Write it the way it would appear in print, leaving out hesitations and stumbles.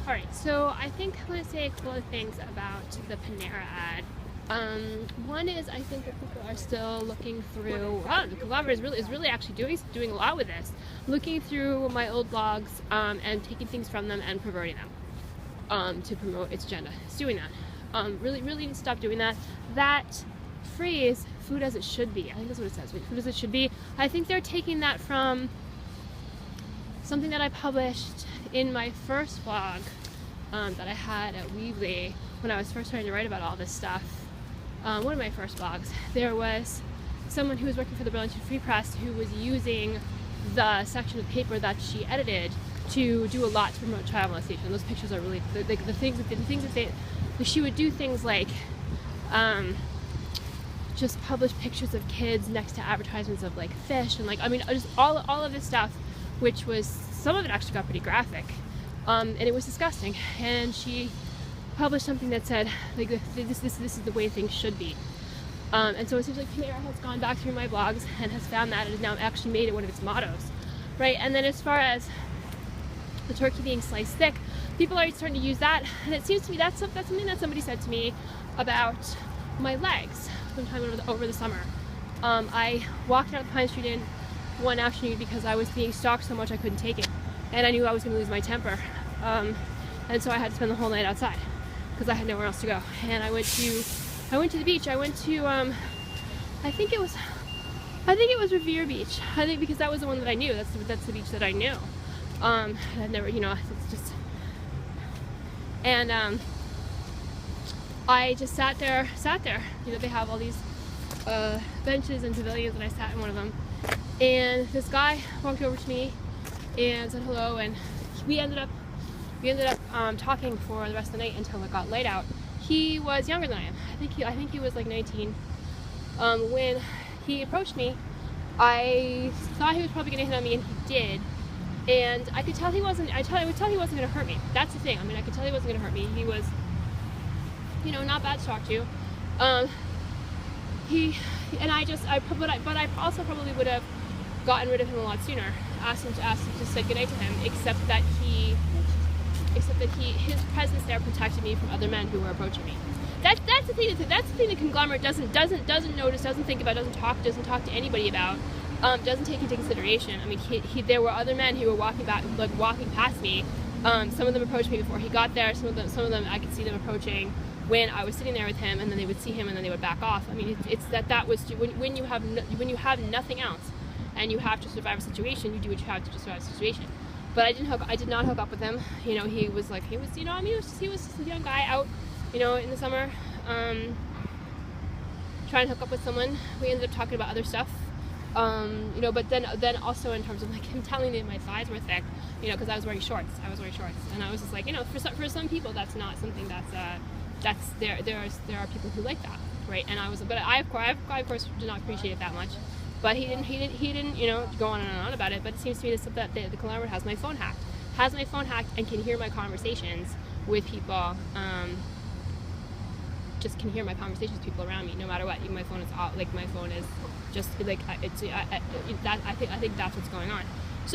Alright, so I think I'm going to say a couple of things about the Panera ad. One is I think that people are still looking through, the conglomerate is really actually doing a lot with this, looking through my old blogs and taking things from them and perverting them to promote its agenda. It's doing that. Really need to stop doing that. That phrase, food as it should be, I think that's what it says, food as it should be, I think they're taking that from something that I published in my first blog that I had at Weebly when I was first starting to write about all this stuff. One of my first blogs, there was someone who was working for the Burlington Free Press who was using the section of paper that she edited to do a lot to promote child molestation. Those pictures are really the things that they she would do things like just publish pictures of kids next to advertisements of like fish and like, I mean, just all of this stuff, which was, some of it actually got pretty graphic, and it was disgusting. And she published something that said like this is the way things should be. And so it seems like Panera has gone back through my blogs and has found that it has now actually made it one of its mottos, right? And then as far as the turkey being sliced thick, people are starting to use that, and it seems to me that's something that somebody said to me about my legs sometime over the summer. I walked out of Pine Street Inn one afternoon because I was being stalked so much I couldn't take it, and I knew I was going to lose my temper, and so I had to spend the whole night outside because I had nowhere else to go. And I went to the beach. I went to I think it was Revere Beach. I think because that was the one that I knew. That's the beach that I knew. I'd never, it's just, and I just sat there. They have all these benches and pavilions, and I sat in one of them. And this guy walked over to me and said hello, and we ended up talking for the rest of the night until it got light out. He was younger than I am. I think he was like 19. When he approached me, I thought he was probably going to hit on me, and he did. And I could tell he wasn't. I would tell he wasn't going to hurt me. That's the thing. I mean, I could tell he wasn't going to hurt me. He was, not bad to talk to. But I also probably would have gotten rid of him a lot sooner. Asked him to say goodnight to him, except that his presence there protected me from other men who were approaching me. That's the thing. That's the thing the conglomerate doesn't notice, doesn't think about, doesn't talk to anybody about, doesn't take into consideration. I mean, there were other men who were walking past me. Some of them approached me before he got there. Some of them I could see them approaching when I was sitting there with him, and then they would see him and then they would back off. I mean, that was when you have nothing else and you have to survive a situation, you do what you have to survive a situation. But I did not hook up with him. He was just a young guy out, in the summer, trying to hook up with someone. We ended up talking about other stuff, but then also in terms of like him telling me my thighs were thick, because I was wearing shorts, and I was just like, for some people that's not something there are people who like that, right? And I of course did not appreciate it that much. But he didn't, go on and on about it. But it seems to me that the conglomerate has my phone hacked, and can hear my conversations with people. Just can hear my conversations with people around me, no matter what. Even my phone is just like I think that's what's going on.